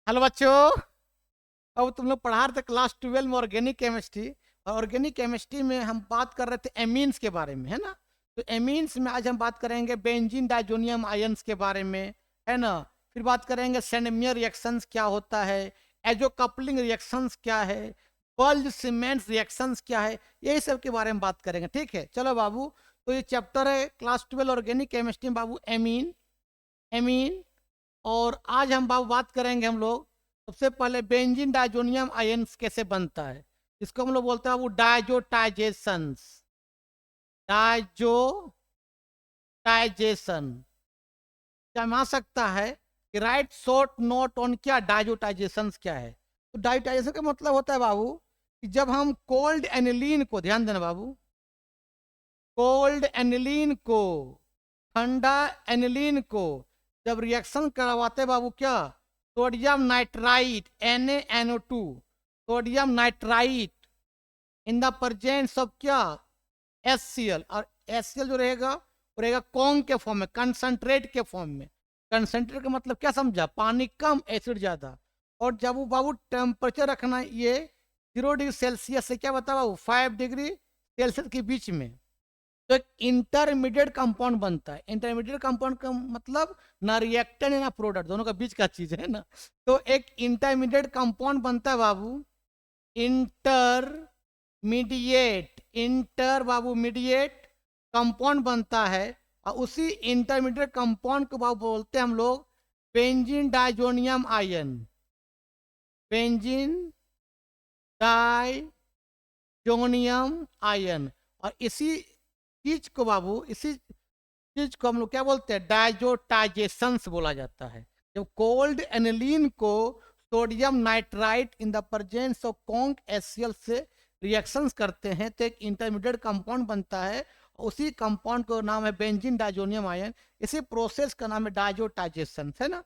Hello बच्चों। अब तुम लोग पढ़ा रहे थे क्लास 12 में ऑर्गेनिक केमिस्ट्री। और ऑर्गेनिक केमिस्ट्री में हम बात कर रहे थे एमीन्स के बारे में, है ना। तो एमीन्स में आज हम बात करेंगे बेंजीन डाइजोनियम आयंस के बारे में, है ना। फिर बात करेंगे सेंडमियर रिएक्शंस क्या होता है, एजो कपलिंग रिएक्शंस क्या है, बल्ज सीमेंट्स रिएक्शंस क्या है, यही सब के बारे में बात करेंगे। ठीक है, चलो बाबू। तो ये चैप्टर है क्लास 12 ऑर्गेनिक केमिस्ट्री में बाबू, एमीन। एमीन। और आज हम बाबू बात करेंगे हम लोग सबसे पहले बेंजीन डाइजोनियम आयंस कैसे बनता है। इसको हम लोग बोलते हैं वो डाइजोटाइजेशन। डाइजोटाइजेशन क्या मान सकता है कि राइट शॉर्ट नोट ऑन क्या डाइजोटाइजेशन क्या है। तो डाइजोटाइजेशन का मतलब होता है बाबू कि जब हम कोल्ड एनिलीन को, ध्यान देना बाबू, कोल्ड एनिलीन को, ठंडा एनिलीन को जब रिएक्शन करवाते बाबू क्या, sodium nitrite NaNO2, sodium nitrite in the presence of क्या, HCl। और HCl जो रहेगा वो रहेगा कौन के फॉर्म में, कंसंट्रेट के फॉर्म में। कंसंट्रेट का मतलब क्या समझा, पानी कम एसिड ज्यादा। और जब वो बाबू टेम्परेचर रखना ये 0 डिग्री सेल्सियस से क्या बता बाबू 5 डिग्री सेल्सियस के बीच में। तो एक इंटरमीडिएट कंपाउंड बनता है। इंटरमीडिएट कंपाउंड का मतलब ना रिएक्टेंट ना प्रोडक्ट, दोनों का बीच का चीज है ना। तो एक इंटरमीडिएट कंपाउंड बनता है बाबू, इंटर बाबू मीडिएट कंपाउंड बनता है। और उसी इंटरमीडिएट कंपाउंड को बाबू बोलते हैं हम लोग benzene diazonium ion. Benzene diazonium ion. और इसी चीज को बाबू, इसी चीज को हम लोग क्या बोलते हैं, डाइजोटाइजेशन बोला जाता है। जब कोल्ड एनिलीन को sodium nitrite in the presence of conc HCl से रिएक्शंस करते हैं तो एक इंटरमीडिएट कंपाउंड बनता है। उसी कंपाउंड का नाम है बेंजीन डाइजोनियम आयन। इसी प्रोसेस का नाम है डाइजोटाइजेशन, है ना।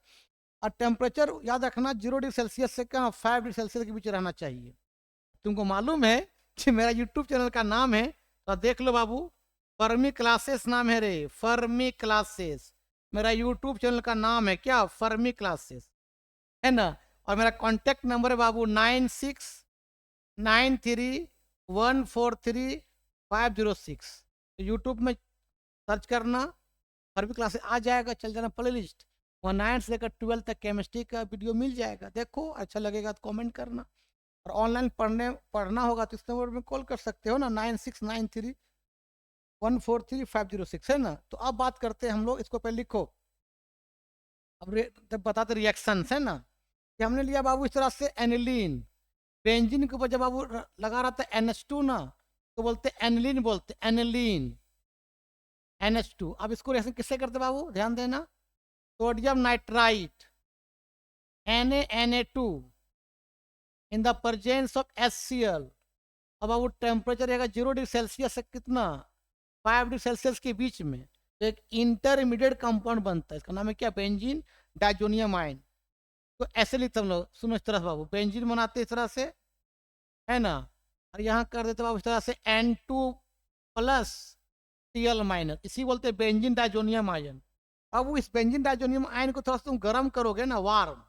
और टेम्परेचर याद रखना 0 डिग्री सेल्सियस से क्या 5 डिग्री सेल्सियस के बीच रहना चाहिए। तुमको मालूम है कि मेरा यूट्यूब चैनल का नाम है, तो देख लो बाबू, फर्मी क्लासेस नाम है रे, फर्मी क्लासेस। मेरा यूट्यूब चैनल का नाम है क्या, फर्मी क्लासेस, है ना। और मेरा कॉन्टेक्ट नंबर है बाबू 9693143506। तो यूट्यूब में सर्च करना, फर्मी क्लासेस आ जाएगा, चल जाना प्ले लिस्ट। वहाँ 9 से लेकर 12 तक केमिस्ट्री का वीडियो मिल जाएगा। देखो अच्छा लगेगा तो कमेंट करना। और ऑनलाइन पढ़ना होगा तो इस नंबर में कॉल कर सकते हो ना, 9693143506, है ना। तो अब बात करते हैं हम लोग, इसको पहले लिखो। अब जब बताते रिएक्शन है ना, कि हमने लिया बाबू इस तरह से एनिलीन। बेंजीन के ऊपर जब बाबू लगा रहा था NH2 ना, तो बोलते एनिलीन, बोलते एनिलीन NH2। अब इसको रिएक्शन किससे करते बाबू, ध्यान देना, sodium nitrite NaNA2 in the presence of HCl। अब बाबू टेम्परेचर रहेगा 0 डिग्री सेल्सियस से कितना, 5 डिग्री सेल्सियस के बीच में। तो एक इंटरमीडिएट कंपाउंड बनता है, इसका नाम है क्या, बेंजीन डाइजोनियम आयन। तो ऐसे लिखते हम लोग, सुनो इस तरह से बाबू, बेंजीन बनाते इस तरह से, है ना। और यहाँ कर देते बाबू इस तरह से N2+Cl-, इसी बोलते हैं बेंजीन डाइजोनियम आयन। अब इस बेंजीन डाइजोनियम आयन को थोड़ा सा तुम गर्म करोगे ना, वार्म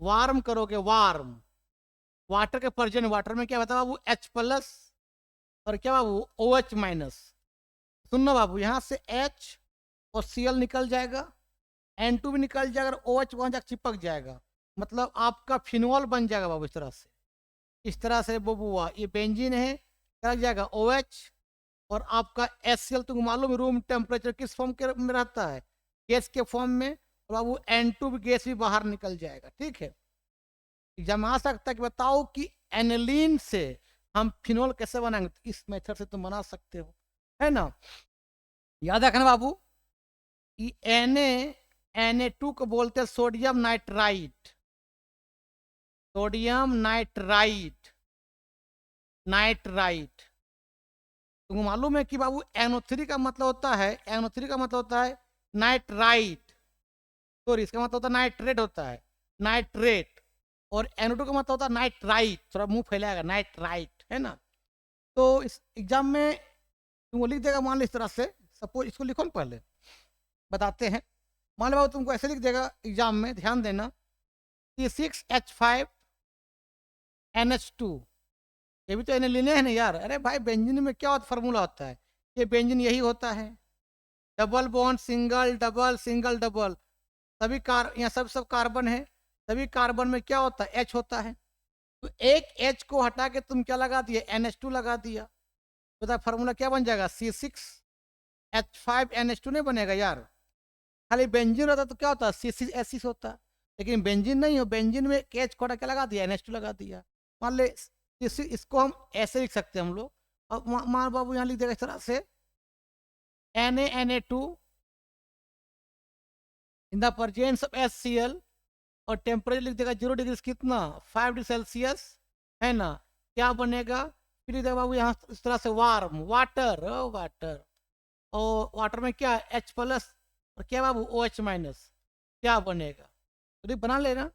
वार्म करोगे, वार्म वाटर के प्रेजेंट, वाटर में क्या बता बाबू H+ और क्या बाबू OH-। सुनना बाबू, यहाँ से H और Cl निकल जाएगा, N2 भी निकल जाएगा और OH वहां जाकर चिपक जाएगा। मतलब आपका फिनोल बन जाएगा बाबू इस तरह से। इस तरह से बाबू हुआ, ये बेंजीन है, क्या लग जाएगा OH। और आपका HCl तुमको मालूम है रूम टेम्परेचर किस फॉर्म के में रहता है, गैस के फॉर्म में। और बाबू N2 भी गैस भी बाहर निकल जाएगा। ठीक है, एग्जाम आ सकता है कि बताओ कि एनिलीन से हम फिनोल कैसे बनाएंगे। तो इस मेथड से तुम बना सकते हो, है ना। याद रखना बाबू कि Na2 को बोलते हैं sodium nitrite, sodium nitrite, nitrite. तुमको मालूम है कि बाबू NO3 का मतलब होता है, NO3 का मतलब होता है नाइट्राइट, सॉरी इसका मतलब होता है नाइट्रेट होता है, नाइट्रेट। और NO2 का मतलब होता है नाइट्राइट, थोड़ा मुंह फैलाएगा, नाइट्राइट, है ना। तो इस एग्जाम में तुमको लिख देगा, मान लो इस तरह से, सपोज इसको लिखो ना पहले, बताते हैं। मान लो बाबू तुमको ऐसे लिख देगा एग्जाम में, ध्यान देना, C6H5NH2, ये भी तो एनिलीन है ना यार। अरे भाई बेंजीन में क्या फार्मूला होता है, ये बेंजीन यही होता है, double bond single double single double, सभी यहाँ सब कार्बन है, सभी कार्बन में क्या होता है, H होता है। तो एक H को हटा के तुम क्या लगा दिया, NH2 लगा दिया, तो फार्मूला क्या बन जाएगा, C6H5NH2 नहीं बनेगा यार। खाली बेंजीन होता तो क्या होता, C6H6 होता, लेकिन बेंजीन नहीं हो, बेंजीन में H को हटा के लगा दिया, NH2 लगा दिया। मान ले इसको हम ऐसे लिख सकते हैं हम लोग, और मान बाबू यहाँ लिख देगा इस तरह से, Na2 in the presence of HCl, और टेम्परेचर लिख देगा 0 डिग्री कितना, 5 डिग्री सेल्सियस, है ना। क्या बनेगा, फिर लिख देगा बाबू यहाँ इस तरह से वार्म वाटर, वाटर, और वाटर में क्या H प्लस और क्या बाबू OH माइनस, क्या बनेगा, तो बना लेना।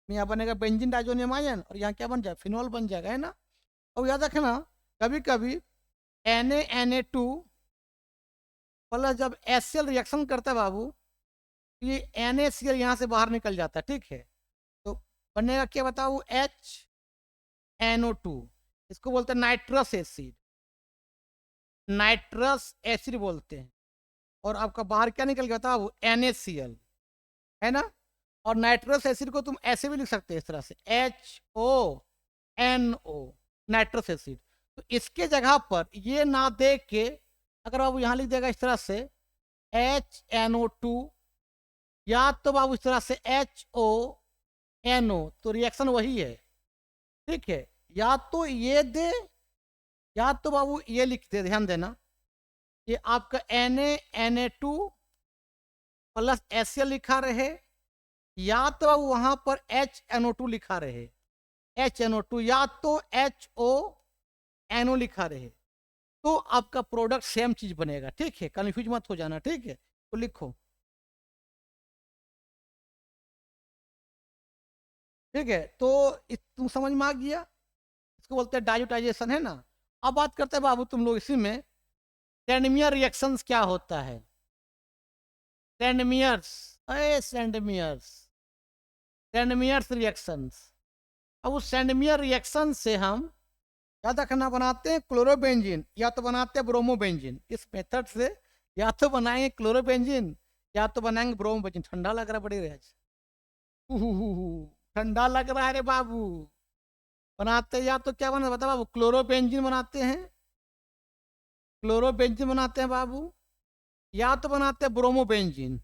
यहाँ बनेगा बेंजीन डाइजोनियम आयन, और यहाँ क्या बन जाएगा, फिनॉल बन जाएगा, है ना। और याद रखना कभी कभी Na2 प्लस जब HCl रिएक्शन करता है बाबू, ये NaCl यहाँ से बाहर निकल जाता है, ठीक है। तो बनेगा क्या बताओ, HNO2, इसको बोलते हैं नाइट्रस एसिड, नाइट्रस एसिड बोलते हैं। और आपका बाहर क्या निकल गया था, वो NaCl, है ना। और नाइट्रस एसिड को तुम ऐसे भी लिख सकते हैं इस तरह से, HONO, नाइट्रस एसिड। तो इसके जगह पर ये ना दे के अगर बाबू यहाँ लिख देगा इस तरह से HNO2, या तो बाबू इस तरह से HONO, तो रिएक्शन वही है, ठीक है। या तो ये दे, या तो बाबू ये लिख दे, ध्यान देना, ये आपका Na2 प्लस HCl लिखा रहे, या तो बाबू वहां पर HNO2 लिखा रहे, HNO2, या तो HONO लिखा रहे, तो आपका प्रोडक्ट सेम चीज बनेगा, ठीक है। कंफ्यूज मत हो जाना, ठीक है। तो लिखो, ठीक है। तो तुम समझ में आ गया, इसको बोलते हैं डाइल्यूटाइजेशन, है ना। अब बात करते हैं बाबू तुम लोग इसी में सैंडमियर रिएक्शंस क्या होता है, सैंडमियर्स, सैंडमियर्स, सैंडमियर्स रिएक्शंस। अब उस सैंडमियर रिएक्शन से हम याद रखना बनाते हैं क्लोरोबेंजीन, या तो बनाते हैं ब्रोमोबेंजीन। इस मेथड से या तो बनाएंगे क्लोरोबेंजीन, या तो बनाएंगे ब्रोमोबेंजीन। ठंडा लग रहा है बड़ी रेज, ठंडा लग रहा है रे बाबू। बनाते या तो क्या बना बता बाबू, क्लोरोबेंजीन बनाते हैं, क्लोरोबेंजीन बनाते हैं बाबू, या तो बनाते हैं ब्रोमोबेंजीन,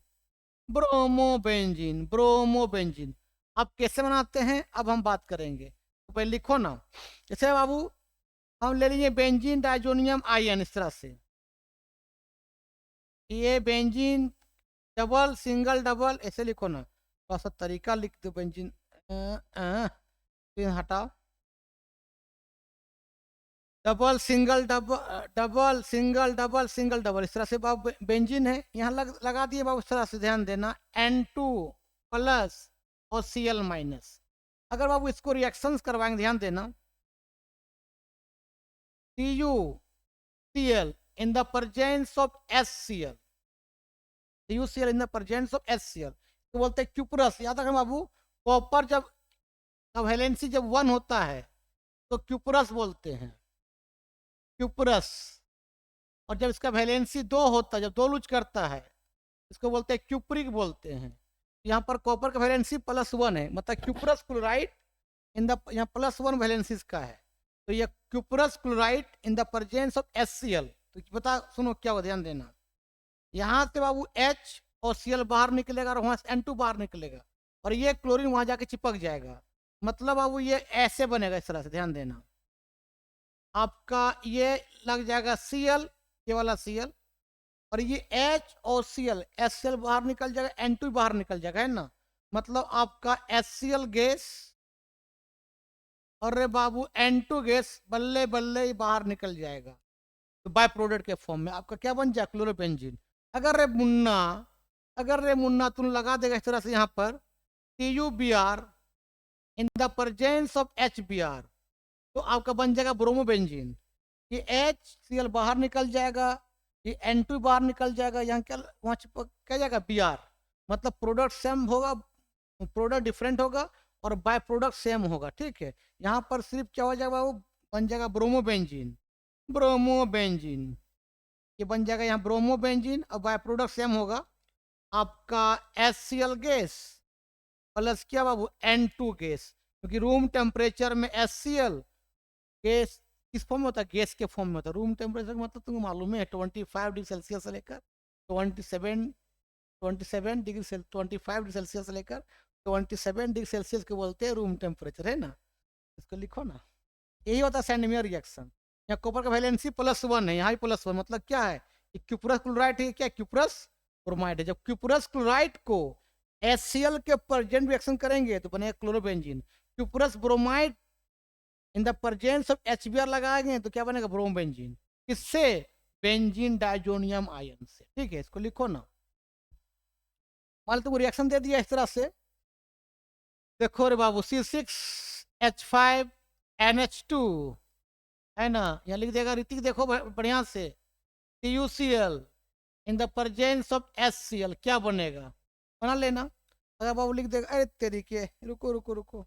ब्रोमोबेंजीन, ब्रोमोबेंजीन। अब कैसे बनाते हैं अब हम बात करेंगे, तो पहले लिखो ना। जैसे बाबू हम ले लीजिए बेंजीन डाइजोनियम आयन, इस तरह से ये बेंजीन डबल सिंगल डबल, ऐसे लिखो ना, थोड़ा सा तरीका लिख दो। बेंजीन हटाओ, double single double, double single double single double, इस तरह से बाबू बेंजीन है, यहाँ लगा दिए बाबू, इस तरह से ध्यान देना, N2 प्लस और Cl माइनस। अगर बाबू इसको रिएक्शंस करवाएंगे, ध्यान देना, CuCl in the presence of HCl, CuCl in the presence of HCl, तो बोलते हैं क्यूपरस। याद रखें बाबू, कॉपर जब वैलेंसी जब 1 होता है तो क्यूपरस बोलते हैं, क्यूपरस। और जब इसका वैलेंसी 2 होता है, जब 2 लूज करता है, इसको बोलते हैं क्यूपरिक बोलते हैं। यहाँ पर कॉपर का वैलेंसी +1 है, मतलब क्यूपरस क्लोराइड इन द, यहाँ +1 वैलेंसी का है, तो ये cuprous chloride in the presence of HCl। तो बता सुनो क्या हो, ध्यान देना, यहाँ से बाबू H और Cl बाहर निकलेगा, और वहां से N2 बाहर निकलेगा, और ये क्लोरीन वहां जाके चिपक जाएगा। मतलब बाबू ये ऐसे बनेगा, इस तरह से ध्यान देना, आपका ये लग जाएगा Cl, ये वाला Cl, और ये H और Cl, HCl बाहर निकल जाएगा, N2 बाहर निकल जाएगा, है ना। मतलब आपका HCl गैस और रे बाबू N2 गैस बल्ले बल्ले बाहर निकल जाएगा, तो बाय प्रोडक्ट के फॉर्म में आपका क्या बन जाए, क्लोरोबेंजीन। अगर रे मुन्ना तुम लगा देगा इस तरह से यहाँ पर CuBr in the presence of HBr, तो आपका बन जाएगा ब्रोमोबेंजीन। ये HCl बाहर निकल जाएगा, ये N2 बाहर निकल जाएगा, यहाँ क्या वहाँ चिपक क्या जाएगा, Br, मतलब प्रोडक्ट सेम होगा, प्रोडक्ट डिफरेंट होगा और बाय प्रोडक्ट सेम होगा, ठीक है। यहाँ पर सिर्फ क्या हो जाएगा, वो बन जाएगा ब्रोमोबेंजीन। ब्रोमोबेंजीन ये बन जाएगा यहाँ ब्रोमोबेंजीन, और बाय प्रोडक्ट सेम होगा आपका HCl गैस प्लस क्या बाबू N2 गैस, क्योंकि रूम टेम्परेचर में HCl गैस किस फॉर्म में होता है, गैस के फॉर्म में होता है। रूम टेम्परेचर मतलब तुमको मालूम है 25 डिग्री सेल्सियस से लेकर 25 डिग्री सेल्सियस से लेकर 27 डिग्री सेल्सियस को बोलते हैं रूम टेम्परेचर, है ना। इसको लिखो ना, यही होता है सैंडमियर रिएक्शन। यहाँ कॉपर का वैलेंसी +1 है, यहाँ भी +1, मतलब क्या है, क्यूप्रस क्लोराइड है, क्या क्यूप्रस ब्रोमाइड है। जब क्यूप्रस क्लोराइड को HCl के प्रेजेंट रिएक्शन करेंगे तो बनेगा chlorobenzene. Cuprous bromide in the presence of HBr लगाएंगे तो क्या बनेगा, ब्रोमबेंजीन। किससे, बेंजीन डाइजोनियम आयन से, ठीक है। इसको लिखो ना, मान लो तुमको रिएक्शन दे दिया इस तरह से, देखो रे बाबू C6H5NH2 है ना, यहाँ लिख देगा ऋतिक, देखो बढ़िया से, CuCl in the presence of HCl क्या बनेगा, बना लेना। अगर बाबू लिख देगा, अरे तरीके, रुको रुको रुको,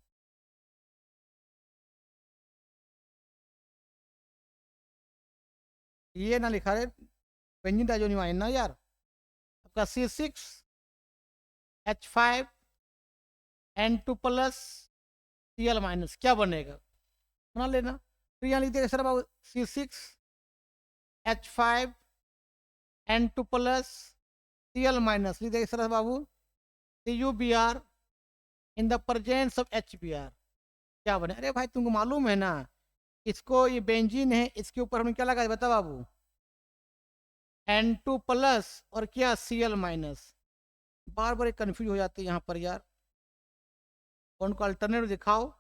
ये ना लिखा रहे बेंजीन डाइजोनियम आयन ना यार, आपका C6H5N2 + क्या बनेगा, बना लेना। फिर यहाँ लिख देगा सर बाबू C6H5N2 + लिख देगा sir Babu CuBr in the presence of HBr क्या बने। अरे भाई तुमको मालूम है ना, इसको ये बेंजीन है, इसके ऊपर हमने क्या लगाया बता बाबू, N2 + और क्या Cl-। बार बार कंफ्यूज हो जाते हैं यहाँ पर यार, कौन को अल्टरनेट दिखाओ,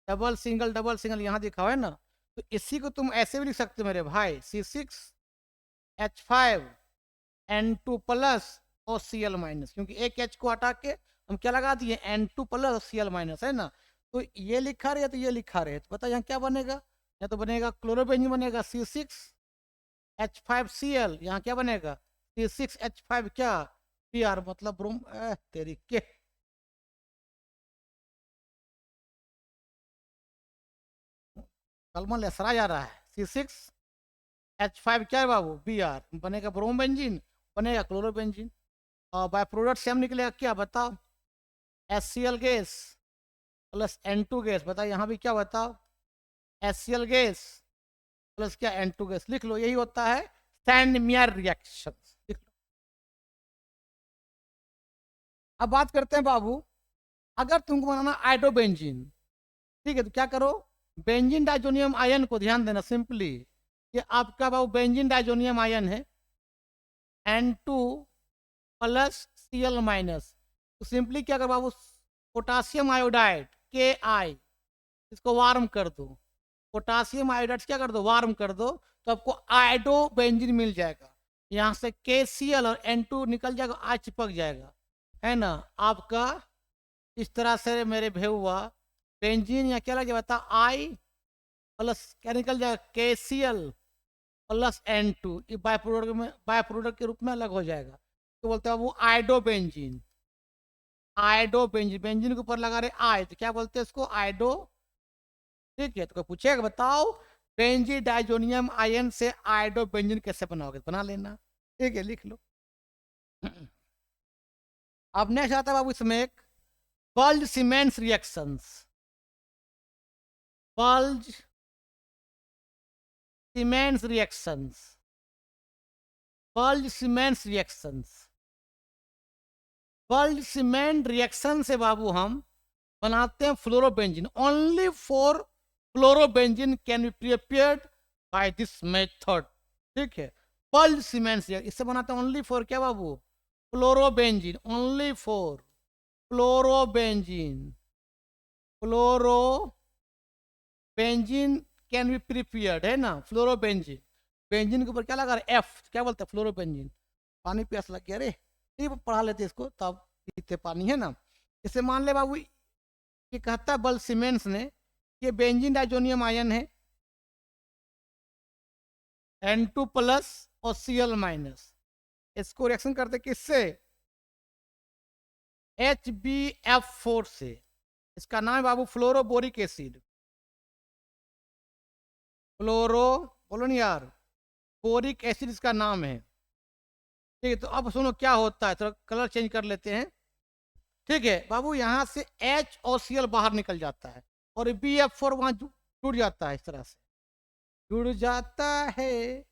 डबल सिंगल यहाँ दिखाओ, है ना। तो इसी को तुम ऐसे भी लिख सकते हो मेरे भाई, C6H5N2 + और Cl-, क्योंकि एक H को हटा के हम क्या लगा दिए, N2 + और Cl-, है ना। तो ये लिखा रहे तो ये लिखा रहे, तो बता यहाँ क्या बनेगा, या तो बनेगा क्लोरोबेंजीन बनेगा C6H5Cl, यहाँ क्या बनेगा C6H5 क्या Br, मतलब ब्रोम तेरी के कलमा लसरा जा रहा है। C6H5 क्या है बाबू, Br बनेगा ब्रोमबेंजीन, बनेगा क्लोरोबेंजीन, और बाय प्रोडक्ट सेम निकलेगा क्या बताओ, HCl गैस + N2 गैस। बताओ यहाँ भी क्या बताओ, HCl गैस + क्या N2 गैस, लिख लो। यही होता है सैंडमियर रिएक्शन, लिख लो। अब बात करते हैं बाबू, अगर तुमको बनाना आइडोबेंजीन, ठीक है, तो क्या करो, बेंजीन डाइजोनियम आयन को ध्यान देना, सिंपली ये आपका बाबू बेंजीन डाइजोनियम आयन है N2 + Cl-। तो सिंपली क्या कर बाबू, पोटासियम आयोडाइड Ki इसको वार्म कर दो, पोटासियम आयोडाइड क्या कर दो, वार्म कर दो, तो आपको आइडोबेंजीन मिल जाएगा। यहाँ से KCl और N2 निकल जाएगा, आज चिपक जाएगा, है ना आपका। इस तरह से मेरे भेहुआ बेंजीन या क्या लग जाए बता, I + क्या निकल जाएगा, KCl + N2, ये बाय प्रोडक्ट में, बाय प्रोडक्ट के रूप में अलग हो जाएगा, तो बोलते हैं वो आइडोबेंजीन। आइडोबेंजीन, बेंजीन के ऊपर लगा रहे आई, तो क्या बोलते हैं इसको, आइडो, ठीक है। तो कोई पूछेगा बताओ बेंजीन डाइजोनियम आयन से आइडोबेंजीन कैसे बनाओगे, बना लेना, ठीक है, लिख लो। अब नेक्स्ट आता है बाबू इसमें एक bulge cements reactions, bulge cements reactions, bulge cements reactions. Bulge cement reaction से बाबू हम बनाते हैं fluorobenzene. Only for fluorobenzene can be prepared by this method, ठीक है। बल्ज सीमेंट्स इससे बनाते हैं ओनली फॉर क्या बाबू, fluorobenzene, only for fluorobenzene. Fluorobenzene can be prepared, है ना, फ्लोरोबेंजीन। बेंजीन के ऊपर क्या लगा रहा है, F, क्या बोलते हैं, फ्लोरोबेंजीन। पानी प्यास लग गया रे, ये पढ़ा लेते इसको तब पीते पानी, है ना। जैसे मान ले बाबू, ये कहता है बल सीमेंट्स ने, ये बेंजीन डाइजोनियम आयन है N2 + और Cl-। इसको रिएक्शन करते किससे, HbF4 से। इसका नाम है बाबू फ्लोरोबोरिक एसिड। फ्लोरो, बोलो नहीं यार, बोरिक एसिड इसका नाम है। ठीक है, तो अब सुनो क्या होता है, थोड़ा कलर चेंज कर लेते हैं। ठीक है बाबू, यहाँ से HOCl बाहर निकल जाता है और BF4 वहां जुड़ जाता है, इस तरह से जुड़ जाता है,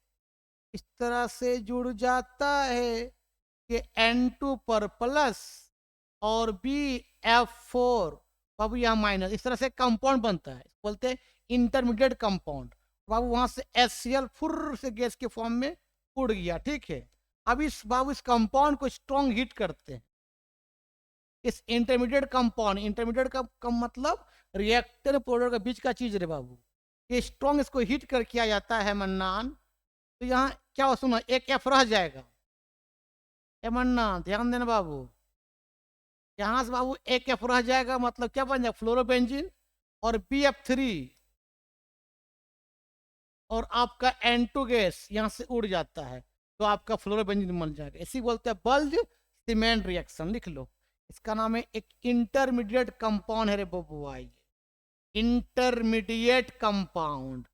इस तरह से जुड़ जाता है कि N2 पर प्लस और BF4 बाबू यहाँ माइनस, इस तरह से कंपाउंड बनता है, बोलते हैं इंटरमीडिएट कंपाउंड। बाबू वहां से HCl फुर से गैस के फॉर्म में उड़ गया। ठीक है, अब इस बाबू इस कंपाउंड को स्ट्रॉन्ग हीट करते हैं। इस इंटरमीडिएट कंपाउंड, इंटरमीडिएट का कम मतलब रिएक्टर प्रोडक्ट के बीच का चीज रे बाबू, ये स्ट्रॉन्ग इसको हीट कर किया जाता है मन्नान। तो यहाँ क्या हो, सुनो, एक F रह जाएगा। ए मन्नान ध्यान देना बाबू, यहाँ से बाबू एक F रह जाएगा, मतलब क्या बन जाएगा, फ्लोरोबेंजीन और BF3 और आपका N2 गैस यहाँ से उड़ जाता है, तो आपका फ्लोरोबेंजीन बन जाएगा। इसी बोलते हैं बल्ज सीमेंट रिएक्शन। लिख लो, इसका नाम है एक इंटरमीडिएट कंपाउंड है रे बबुआ, इंटरमीडिएट कंपाउंड।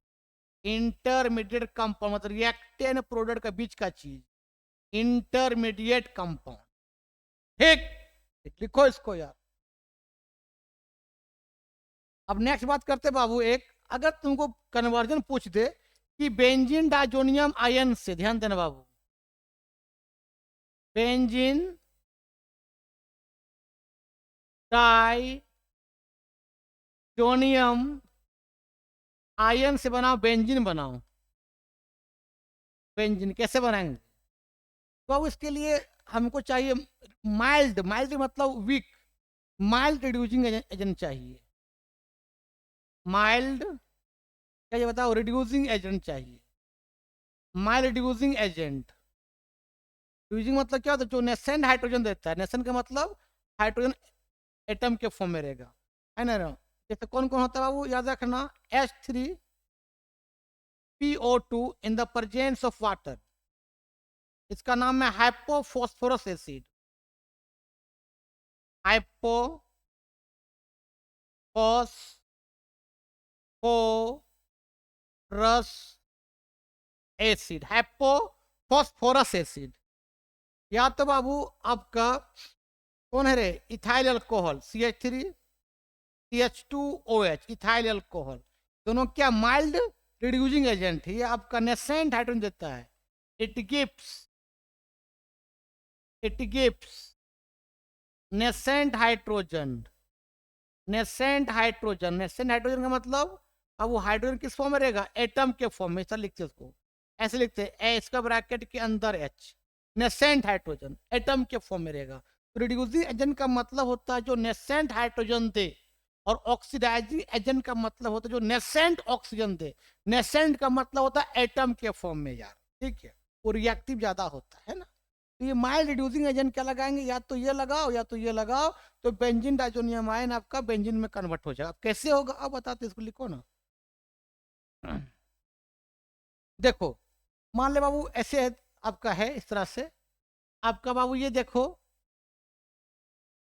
इंटरमीडिएट कंपाउंड मतलब रिएक्टेंट प्रोडक्ट के बीच का चीज, इंटरमीडिएट कंपाउंड। ठीक, लिखो इसको यार। अब नेक्स्ट बात करते बाबू, एक अगर तुमको कन्वर्जन पूछ दे कि बेंजीन डाइजोनियम आयन से, ध्यान देना बाबू, बेंजीन डाइजोनियम आयन से बनाओ, बेंजीन बनाओ। बेंजीन कैसे बनाएंगे, तो अब इसके लिए हमको चाहिए माइल्ड, माइल्ड मतलब वीक, माइल्ड रिड्यूसिंग एजेंट चाहिए। माइल्ड क्या ये बताओ, रिड्यूसिंग एजेंट चाहिए, माइल्ड रिड्यूसिंग एजेंट। रिड्यूसिंग मतलब क्या होता है, जो नेसेंट हाइड्रोजन देता है, नेसेंट का मतलब हाइड्रोजन एटम के फॉर्म में रहेगा, है ना। जैसे कौन कौन होता है बाबू, याद रखना, H3PO2 in the presence of water, इसका नाम है hypophosphorous acid. Hypophosphorous acid, hypophosphorous acid. या तो बाबू आपका कौन है रे, ethyl alcohol CH3CH2OH, ethyl alcohol, दोनों क्या माइल्ड रिड्यूसिंग एजेंट है। ये आपका नेसेंट हाइड्रोजन देता है, it gives nascent hydrogen. Nascent hydrogen, nascent hydrogen का मतलब, अब वो हाइड्रोजन किस फॉर्म में रहेगा, एटम के फॉर्म में। ऐसा लिखते हैं उसको, ऐसे लिखते हैं, इसका ब्रैकेट के अंदर H, नेसेंट हाइड्रोजन एटम के फॉर्म में रहेगा। तो रिड्यूसिंग एजेंट का मतलब होता है जो नेसेंट हाइड्रोजन दे, और ऑक्सीडाइजिंग एजेंट का मतलब होता है जो नेसेंट ऑक्सीजन दे। नेसेंट का मतलब होता है एटम के फॉर्म में यार, ठीक है, वो रिएक्टिव ज्यादा होता है ना। तो ये माइल्ड रिड्यूसिंग एजेंट क्या लगाएंगे, या तो ये लगाओ या तो ये लगाओ, तो बेंजीन डाइजोनियम आयन आपका बेंजीन में कन्वर्ट हो जाएगा। कैसे होगा अब बताते, इसको लिखो ना। देखो, मान ले बाबू ऐसे आपका है, इस तरह से आपका बाबू, ये देखो,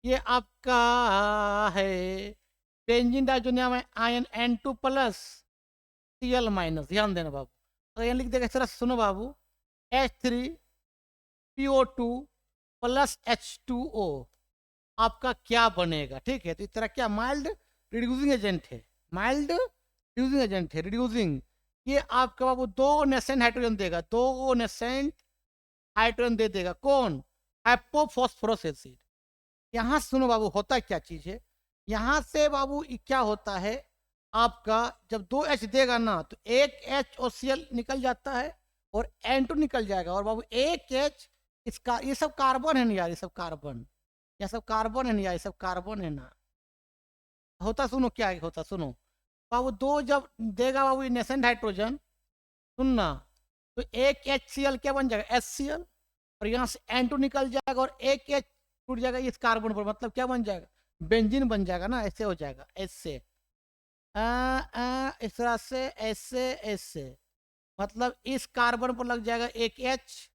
ये आपका है benzene diazonium ion N2 plus Cl minus. ध्यान देना बाबू, तो यहाँ लिख देगा इस तरह से, सुनो बाबू, H3PO2 प्लस H2O आपका क्या बनेगा। ठीक है, तो इस तरह क्या माइल्ड रिड्यूसिंग एजेंट है, माइल्ड रिड्यूसिंग एजेंट है, रिड्यूसिंग। ये आपका बाबू दो नेसेंट हाइड्रोजन देगा, दो नेसेंट हाइड्रोजन दे देगा, कौन, हाइपोफॉस्फोरस एसिड। यहाँ सुनो बाबू, होता क्या चीज है, यहाँ से बाबू क्या होता है आपका, जब दो H देगा ना, तो एक HOCl निकल जाता है और N2 निकल जाएगा, और बाबू एक H, इसका ये सब कार्बन है ना यार, ये सब कार्बन, ये सब कार्बन है ना यार, ये सब कार्बन है ना। होता सुनो क्या होता, सुनो बाबू, दो जब देगा बाबू ये नेसेंट हाइड्रोजन, सुनना, तो एक HCl क्या बन जाएगा, HCl, और यहाँ से N2 निकल जाएगा और एक H टूट जाएगा इस कार्बन पर, मतलब क्या बन जाएगा, बेंजीन बन जाएगा ना। ऐसे हो जाएगा, ऐसे इस तरह से, ऐसे ऐसे, मतलब इस कार्बन पर लग जाएगा एक H,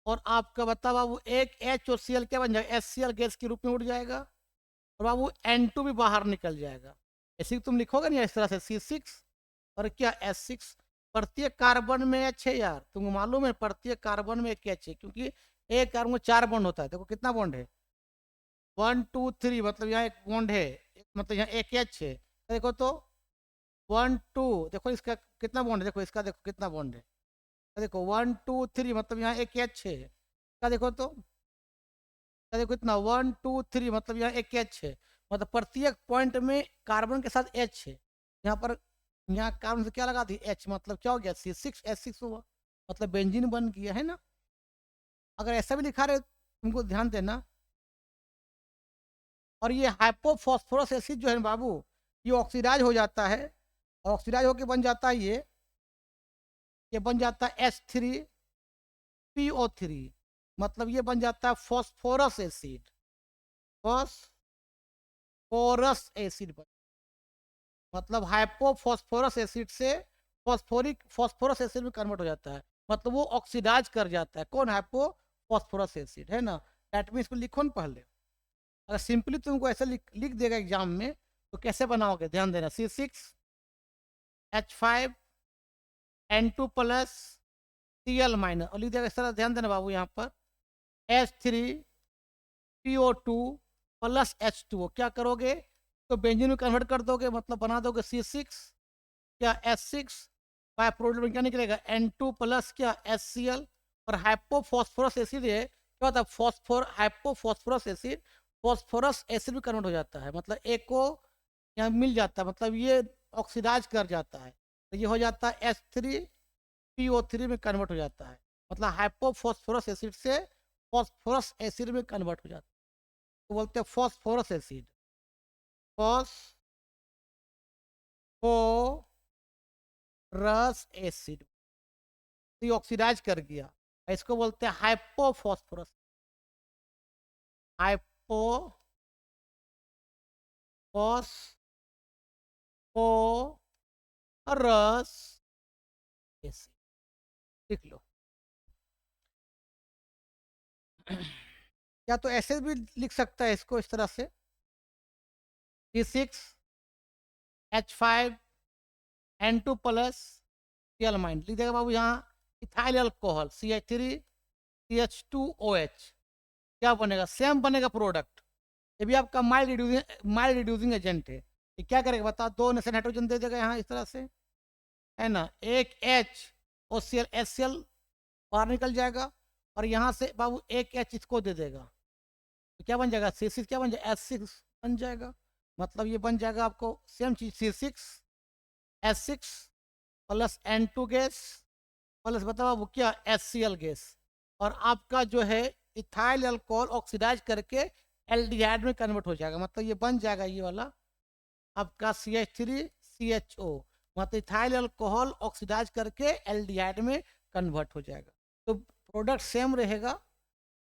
और आपका बता बाबू एक HOCl क्या बन जाएगा, HCl गैस के रूप में उड़ जाएगा और बाबू N2 भी बाहर निकल जाएगा। ऐसे तुम लिखोगे नहीं इस तरह से C6 और क्या S6। प्रत्येक कार्बन में H है यार, तुमको मालूम है प्रत्येक कार्बन में एक H है, क्योंकि एक कार्बन में 4 बॉन्ड होता है। देखो कितना बॉन्ड है, 1 2 3, मतलब यहाँ एक बॉन्ड है, मतलब यहाँ एक H है। देखो तो 1 2, देखो इसका कितना बॉन्ड है, देखो इसका देखो कितना बॉन्ड है, देखो 1 2 3, मतलब यहाँ एक H है। क्या देखो तो, क्या देखो इतना 1 2 3, मतलब यहाँ एक H है, मतलब प्रत्येक पॉइंट में कार्बन के साथ H है। यहाँ पर यहाँ कार्बन से क्या लगा दी H, मतलब क्या हो गया C6H6 हुआ, मतलब बेंजीन बन गया है ना। अगर ऐसा भी लिखा रहे तुमको ध्यान देना। और ये हाइपोफॉस्फोरस एसिड जो है बाबू, ये ऑक्सीडाइज हो जाता है, ऑक्सीडाइज होकर बन जाता है ये बन जाता है H3PO3, मतलब ये बन जाता है फॉस्फोरस एसिड, फॉस्फोरस एसिड मतलब हाइपोफॉस्फोरस एसिड से फॉस्फोरस एसिड में कन्वर्ट हो जाता है, मतलब वो ऑक्सीडाइज कर जाता है। कौन, हाइपोफॉस्फोरस एसिड है ना। दैट मीन्स को लिखो ना पहले। अगर सिंपली तुमको ऐसे लिख देगा एग्जाम में तो कैसे बनाओगे, ध्यान देना। C6H5N2+Cl- और लिख देगा इस तरह, ध्यान देना बाबू। यहाँ पर H3PO2+H2O क्या करोगे तो बेंजीन में कन्वर्ट कर दोगे, मतलब बना दोगे C6 क्या H6, बाय प्रोडक्ट में क्या निकलेगा N2+ क्या HCl। और हाइपोफॉस्फोरस एसिड है, क्या होता है हाइपोफॉस्फोरस एसिड फॉस्फोरस एसिड में कन्वर्ट हो जाता है, मतलब एक को यहाँ मिल जाता है, मतलब ये ऑक्सीडाइज कर जाता है, तो ये हो जाता है H3PO3 में कन्वर्ट हो जाता है, मतलब हाइपोफॉस्फोरस एसिड से फॉस्फोरस एसिड में कन्वर्ट हो जाता है, तो बोलते हैं फॉस्फोरस एसिड, फॉस्फोरस एसिड। तो ये ऑक्सीडाइज कर गया, इसको बोलते हैं हाइपोफॉस्फोरस, हाइपोफॉस्फोरस एसिड, लिख लो। या तो ऐसे भी लिख सकता है इसको इस तरह से, C6H5N2+Cl- लिख देगा बाबू। यहाँ इथाइल अल्कोहल CH3CH2OH क्या बनेगा, सेम बनेगा प्रोडक्ट। ये भी आपका माइल्ड रिड्यूसिंग एजेंट है। ये क्या करेगा बता, दो नेशन हाइड्रोजन दे देगा यहाँ इस तरह से, है ना। एक HCl बाहर निकल जाएगा और यहाँ से बाबू एक H इसको दे देगा, तो क्या बन जाएगा C6, क्या बन जाएगा H6 बन जाएगा, मतलब ये बन जाएगा आपको सेम चीज C6H6+N2 गैस प्लस बताओ वो क्या HCl गैस, और आपका जो है इथाइल अल्कोहल ऑक्सीडाइज करके एल्डिहाइड में कन्वर्ट हो जाएगा, मतलब ये बन जाएगा ये वाला आपका CH3CHO, मतलब इथाइल अल्कोहल ऑक्सीडाइज करके एल्डिहाइड में कन्वर्ट हो जाएगा। तो प्रोडक्ट सेम रहेगा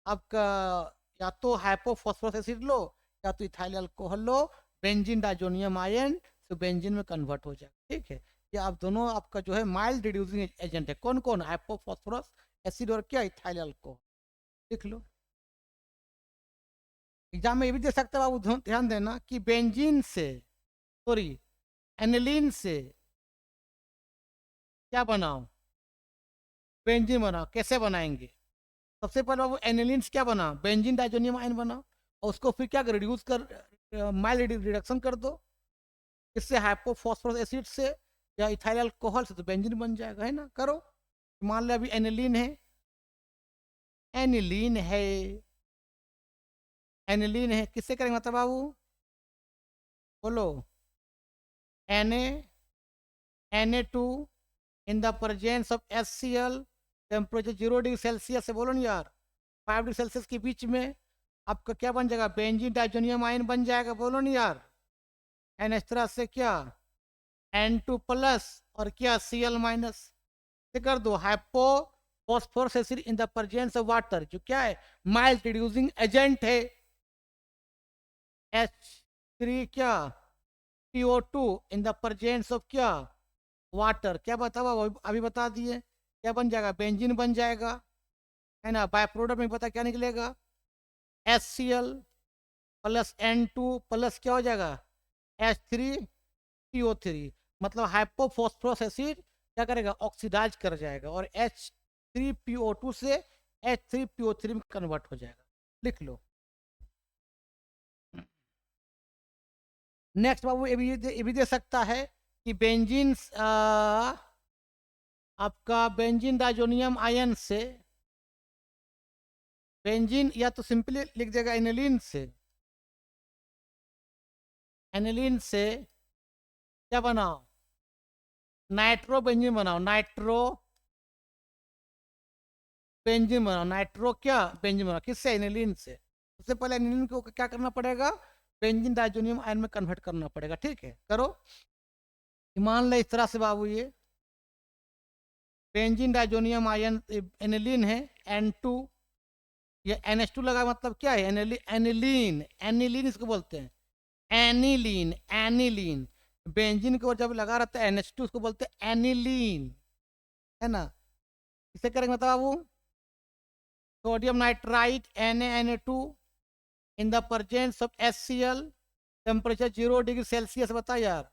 आपका, या तो हाइपोफॉस्फोरस एसिड लो या तो इथाइल अल्कोहल लो, बेंजीन डाइजोनियम आयन तो बेंजीन में कन्वर्ट हो जाएगा, ठीक है। ये आप दोनों आपका जो है माइल्ड रिड्यूसिंग एजेंट है, कौन कौन, हाइपोफॉस्फोरस एसिड और क्या इथाइल अल्कोहल, लिख लो। एग्जाम में ये भी दे सकते हो बाबू, ध्यान देना कि बेंजीन से, सॉरी एनिलीन से क्या बनाओ, बेंजीन बनाओ। कैसे बनाएंगे, सबसे पहले बाबू एनिलीन से क्या बना, बेंजीन डाइजोनियम आयन बना, और उसको फिर क्या कर रिड्यूस कर माइल्ड रिडक्शन कर दो, इससे हाइपोफॉस्फोरस एसिड से या इथाइल अल्कोहल से तो बेंजीन बन जाएगा, है ना। करो, मान लो अभी एनिलीन है, एनिलीन है, एनिलीन है, किससे करेंगे मतलब बाबू, बोलो। Na2 in the presence of HCl, temperature 0 degree Celsius से, बोलो ना यार, 5 डिग्री सेल्सियस के बीच में आपका क्या बन जाएगा, बेंजीन डाइजोनियम आयन बन जाएगा, बोलो ना यार। एन इस तरह से क्या N2+ और क्या Cl- से कर दो hypo phosphorous acid in the presence of water, जो क्या है माइल्ड रिड्यूसिंग एजेंट है। H3 क्या CO2 in the presence of क्या वाटर, क्या बताओ अभी बता दिए, क्या बन जाएगा बेंजीन बन जाएगा, है ना। बाय प्रोडक्ट में पता क्या निकलेगा, HCl प्लस N2 प्लस क्या हो जाएगा, H3PO3, मतलब हाइपोफॉस्फोरस एसिड क्या करेगा, ऑक्सीडाइज कर जाएगा और H3PO2 से H3PO3 में कन्वर्ट हो जाएगा। लिख लो। नेक्स्ट बाबू ये भी दे सकता है कि बेंजीन आपका बेंजीन डाइजोनियम आयन से, बेंजीन या तो सिंपली लिख देगा एनिलीन से क्या बनाओ, नाइट्रो बेंजीन बनाओ, नाइट्रो बेंजीन बनाओ, नाइट्रो क्या बेंजीन बनाओ, किससे, एनिलीन से। उससे पहले एनिलीन को क्या करना पड़ेगा, बेंजीन डाइजोनियम आयन में कन्वर्ट करना पड़ेगा। ठीक है, करो। मान ले इस तरह से बाबू, ये बेंजीन डाइजोनियम आयन एनिलीन है, N2, ये NH2 लगा, मतलब क्या है, एनिलीन, एनिलीन इसको बोलते हैं, एनिलीन, एनिलीन। बेंजीन के ऊपर जब लगा रहता है NH2, उसको बोलते हैं एनिलीन, है ना। इसे करेंगे मतलब बाबू, sodium nitrite Na2 in the presence of HCl, temperature 0 degree Celsius, बता यार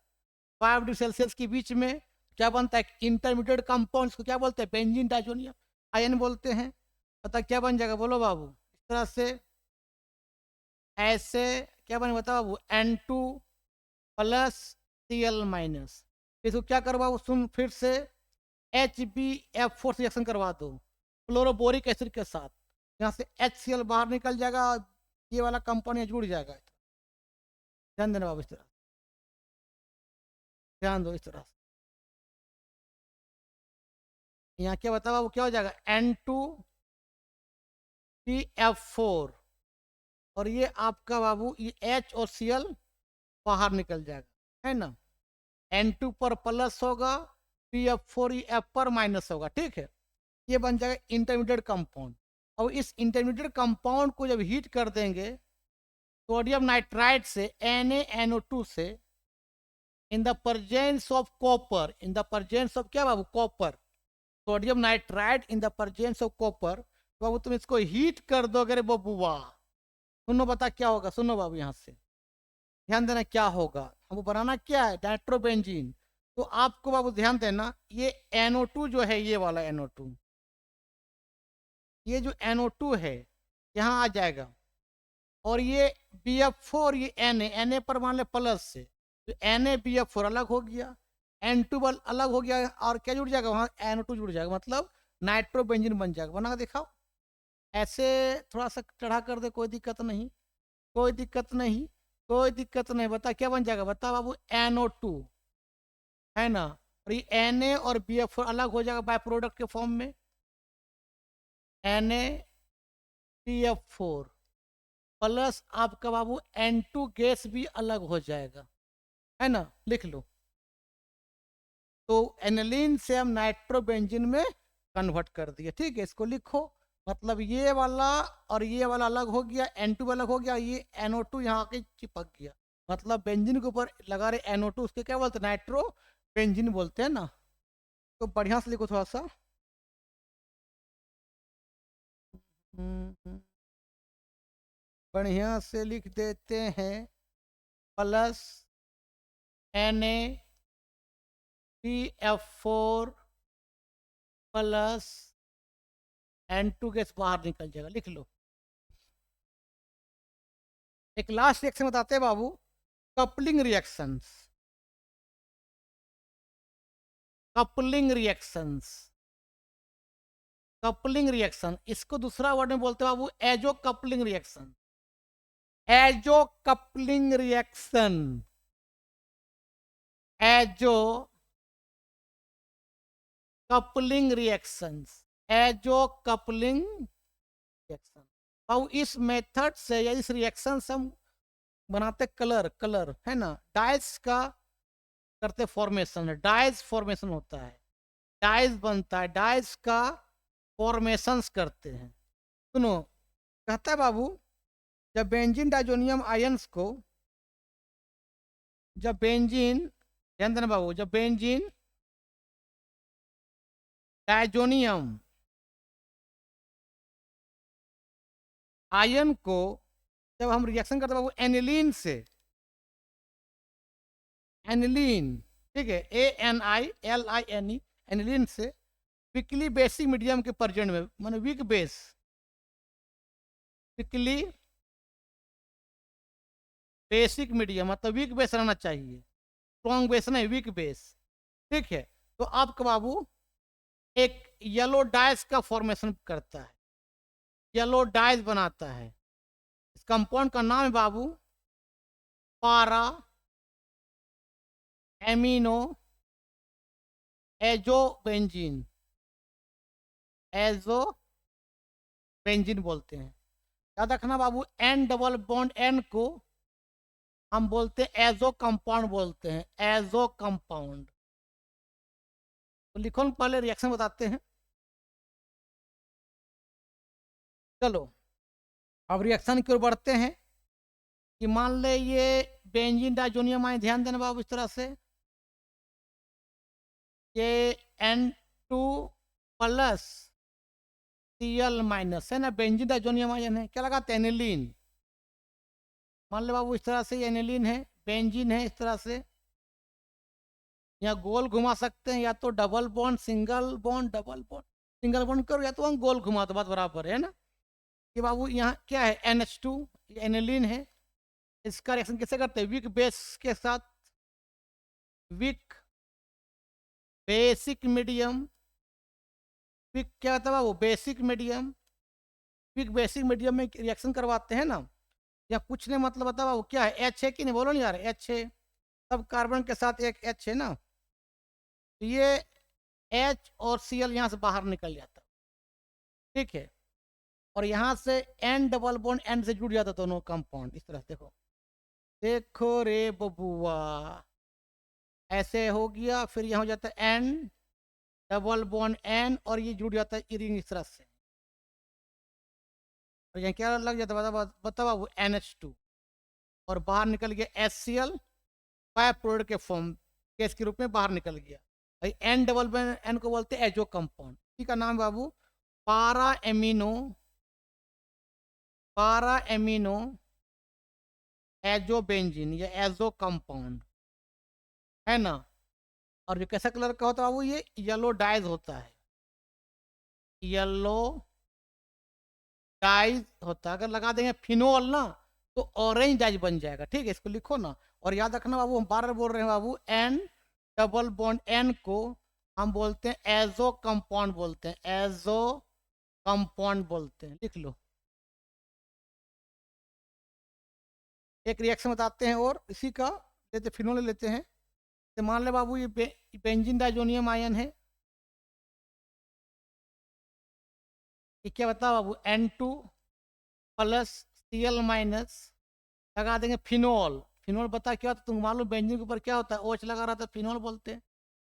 5 डिग्री सेल्सियस के बीच में क्या बनता है, इंटरमीडिएट कंपाउंड को क्या बोलते हैं, बेंजीन डाइजोनियम आयन बोलते हैं। पता क्या बन जाएगा, बोलो बाबू। इस तरह से ऐसे क्या बने, बताओ बाबू, N2 प्लस Cl माइनस। इसको क्या करवाओ, सुन फिर से, HbF4 रिएक्शन करवा दो फ्लोरोबोरिक एसिड के साथ, यहाँ से HCl बाहर निकल जाएगा, ये वाला कंपाउंड यहाँ जुड़ जाएगा। ध्यान देना बाबू, इस तरह ध्यान दो, इस तरह से यहाँ क्या बताओ बाबू, क्या हो जाएगा, N2CF4, और ये आपका बाबू ये H और Cl बाहर निकल जाएगा, है ना। N2 पर प्लस होगा, PF4 F पर माइनस होगा। ठीक है, ये बन जाएगा इंटरमीडिएट कंपाउंड। और इस इंटरमीडिएट कंपाउंड को जब हीट कर देंगे सोडियम नाइट्राइट से, NaNO2 से, in the presence of copper, in the presence of क्या बाबू, copper, sodium nitrite in the presence of copper, तो बाबू तुम इसको हीट कर दोगे रे बबुआ। सुनो बता क्या होगा, सुनो बाबू, यहाँ से ध्यान देना क्या होगा, हमको बनाना क्या है, नाइट्रोबेंजीन। तो आपको बाबू ध्यान देना, ये NO2 जो है, ये वाला NO2, ये जो NO2 है यहाँ आ जाएगा, और ये BF4, ये Na पर मान ले प्लस से, तो NaBF4 अलग हो गया, N2 अलग हो गया, और क्या जुड़ जाएगा वहाँ, NO2 जुड़ जाएगा, मतलब नाइट्रोबेंजीन बन जाएगा। बना दिखाओ ऐसे, थोड़ा सा चढ़ा कर दे, कोई दिक्कत नहीं, कोई दिक्कत नहीं, कोई दिक्कत नहीं। बता क्या बन जाएगा, बता बाबू, NO2, है ना, और ये Na और BF4 अलग हो जाएगा बाय प्रोडक्ट के फॉर्म में, NaBF4 प्लस आपका बाबू N2 गैस भी अलग हो जाएगा, है ना। लिख लो। तो एनिलीन से हम नाइट्रोबेंजीन में कन्वर्ट कर दिए। ठीक है, इसको लिखो, मतलब ये वाला और ये वाला अलग हो गया, N2 अलग हो गया, ये NO2 यहाँ आके चिपक गया, मतलब बेंजीन के ऊपर लगा रहे NO2, उसके क्या बोलते हैं, नाइट्रो बेंजीन बोलते हैं ना। तो बढ़िया से लिखो थोड़ा सा। बढ़िया से लिख देते हैं, plus NaBF4 plus N2 gas बाहर निकल जाएगा। लिख लो। एक लास्ट रिएक्शन बताते हैं बाबू, coupling reactions, coupling reactions, coupling reaction, इसको दूसरा वर्ड में बोलते हैं बाबू azo coupling reaction, azo coupling reaction, azo coupling reactions, azo coupling reaction. बाबू इस मेथड से या इस रिएक्शन से हम बनाते कलर, कलर है ना, डाइस का करते फॉर्मेशन है, डाइस फॉर्मेशन होता है, डाइस बनता है, डाइस का फॉर्मेशंस करते हैं। सुनो, कहता है बाबू, जब बेंजीन डाइजोनियम आयंस को, जब बेंजीन, ध्यान देना बाबू, जब बेंजीन डाइजोनियम आयन को जब हम रिएक्शन करते हैं बाबू एनिलीन से, एनिलीन, ठीक है, ANILINE, एनिलीन से विकली बेसिक मीडियम के प्रेजेंट में, माने वीक बेस, विकली बेसिक मीडियम मतलब वीक बेस रहना चाहिए, स्ट्रॉन्ग बेस नहीं, वीक बेस, ठीक है। तो आपका बाबू एक येलो डाइस का फॉर्मेशन करता है, येलो डाइस बनाता है। इस कंपाउंड का नाम है बाबू पारा एमिनो एजोबेंजीन, एजो बेंजीन बोलते हैं। याद रखना बाबू, एन डबल बॉन्ड एन को हम बोलते हैं एजो कंपाउंड बोलते हैं, एजो कंपाउंड। तो लिखो, पहले रिएक्शन बताते हैं। चलो अब रिएक्शन की ओर बढ़ते हैं कि मान ले ये बेंजीन डाइजोनियम आए, ध्यान देना बाबू, इस तरह से ये N2 प्लस Cl माइनस है ना, बेंजीन डाइजोनियम आयन है, क्या लगाते हैं एनिलीन। मान ले बाबू इस तरह से एनिलीन है, बेंजीन है, इस तरह से यहाँ गोल घुमा सकते हैं, या तो double bond single bond, double bond single bond करो, या तो हम गोल घुमा तो बात बराबर है ना। ये बाबू यहाँ क्या है NH2, ये एनिलीन है। इसका रिएक्शन कैसे करते हैं, वीक बेस के साथ, वीक बेसिक मीडियम, वीक क्या होता है वो basic medium, weak basic medium में रिएक्शन करवाते हैं ना। या कुछ नहीं मतलब बताओ वो क्या है, H है कि नहीं, बोलो नहीं यार, H है, सब कार्बन के साथ एक H है ना, तो ये H और Cl यहाँ से बाहर निकल जाता, ठीक है। और यहाँ से N डबल बॉन्ड N से जुड़ जाता दोनों कंपाउंड, इस तरह से देखो, देखो रे बबुआ, ऐसे हो गया। फिर यहाँ हो जाता है N डबल बॉन्ड N और ये जुड़ जाता है इरिंग इस तरह से, और यहाँ क्या लग जाता है बताओ वो NH2, और बाहर निकल गया HCl, बाय प्रोडक्ट के फॉर्म गैस के रूप में बाहर निकल गया। भाई N डबल बॉन्ड N को बोलते हैं एजो कंपाउंड, इसी का नाम बाबू पारा एमिनो एजोबेंजीन या एजो कंपाउंड है ना। और जो कैसा कलर का होता है बाबू, ये येलो डाइज होता है, येलो डाइज होता है। अगर लगा देंगे फिनोल ना तो ऑरेंज डाइज बन जाएगा, ठीक है, इसको लिखो ना। और याद रखना बाबू, हम बार बार बोल रहे हैं बाबू, N डबल बॉन्ड N को हम बोलते हैं एजो कंपाउंड बोलते हैं, एजो कंपाउंड बोलते हैं, लिख लो। एक रिएक्शन बताते हैं और इसी का, लेते फिनोल लेते हैं। तो मान ले बाबू ये बेंजीन डाइजोनियम आयन है, ये क्या बताओ बाबू N2 प्लस Cl माइनस, लगा देंगे फिनोल। फिनोल बता क्या होता है तुम मालूम, बेंजीन के ऊपर क्या होता है, OH लगा रहा था, फिनोल बोलते हैं।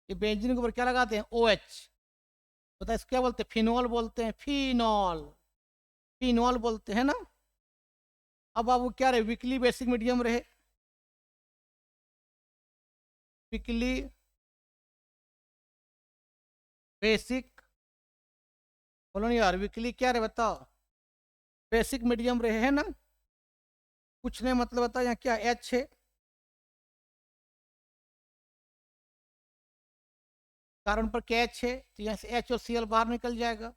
ये बेंजीन के ऊपर क्या लगाते हैं, OH, बता इसको क्या बोलते हैं, फिनोल बोलते हैं, फिनोल, फिनोल बोलते हैं ना। अब बाबू क्या रहे, वीकली बेसिक मीडियम रहे, वीकली बेसिक, बोलो नहीं यार, वीकली क्या रहे बताओ, बेसिक मीडियम रहे है ना, कुछ नहीं मतलब बताओ यहाँ क्या H है, कार्बन पर क्या H है, तो यहाँ से H और Cl बाहर निकल जाएगा,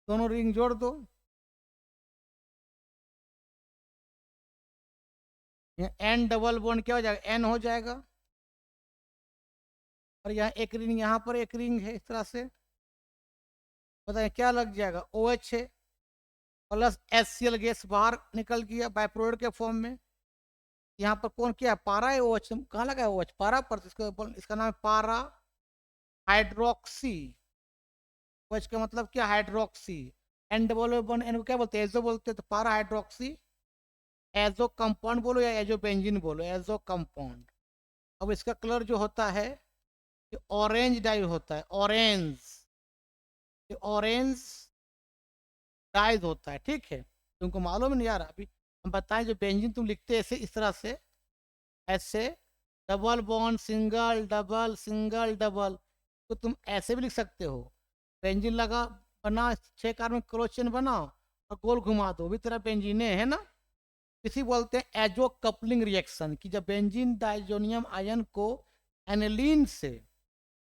दोनों रिंग जोड़ दो, यहाँ N डबल बॉन्ड क्या हो जाएगा, N हो जाएगा, और यहाँ एक रिंग, यहाँ पर एक रिंग है, इस तरह से बताइए क्या लग जाएगा, OH है प्लस HCl गैस बाहर निकल गया बाय प्रोडक्ट के फॉर्म में। यहाँ पर कौन क्या है, पारा है, OH कहाँ लगा है, OH पारा पर, इसका नाम है पारा हाइड्रोक्सी, OH का मतलब क्या, hydroxy. N double bond N को क्या बोलते हैं, एजो बोलते हैं, तो पारा हाइड्रोक्सी एजो कंपाउंड बोलो या एजो बेंजीन बोलो, एजो कंपाउंड। अब इसका कलर जो होता है ये ऑरेंज डाई होता है, ऑरेंज, ये ऑरेंज डाइज होता है, ठीक है। तुमको मालूम नहीं यार, अभी हम बताएं, जो बेंजीन तुम लिखते हैं ऐसे, इस तरह से, ऐसे double bond single double single double, तो तुम ऐसे भी लिख सकते हो, बेंजीन लगा बना 6 कार्बन क्लोरीन बनाओ और गोल घुमा दो, भी तरह बेंजीने है ना। इसी बोलते हैं एजो कपलिंग रिएक्शन, कि जब बेंजीन डाइजोनियम आयन को एनिलीन से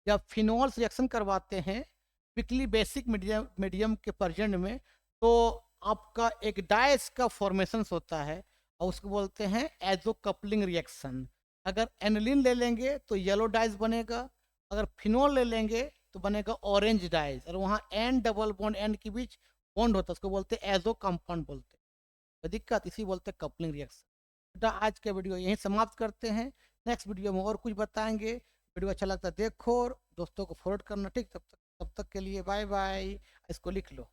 या फिनोल से रिएक्शन करवाते हैं क्विकली बेसिक मीडियम के प्रेजेंट में, तो आपका एक डाइस का फॉर्मेशन होता है और उसको बोलते हैं एजो कपलिंग रिएक्शन। अगर एनिलीन ले लेंगे तो येलो डाइस बनेगा, अगर फिनोल ले लेंगे तो बनेगा ऑरेंज डाइस, और वहाँ एन डबल बॉन्ड एन के बीच बॉन्ड होता है, उसको बोलते हैं एजो कंपाउंड बोलते हैं। तो दिक्कत इसी बोलते हैं कपलिंग रिएक्शन। बेटा आज का वीडियो यहीं समाप्त करते हैं, नेक्स्ट वीडियो में और कुछ बताएंगे। वीडियो अच्छा लगता है देखो और दोस्तों को फॉरवर्ड करना, ठीक। तब तक के लिए बाय बाय। इसको लिख लो।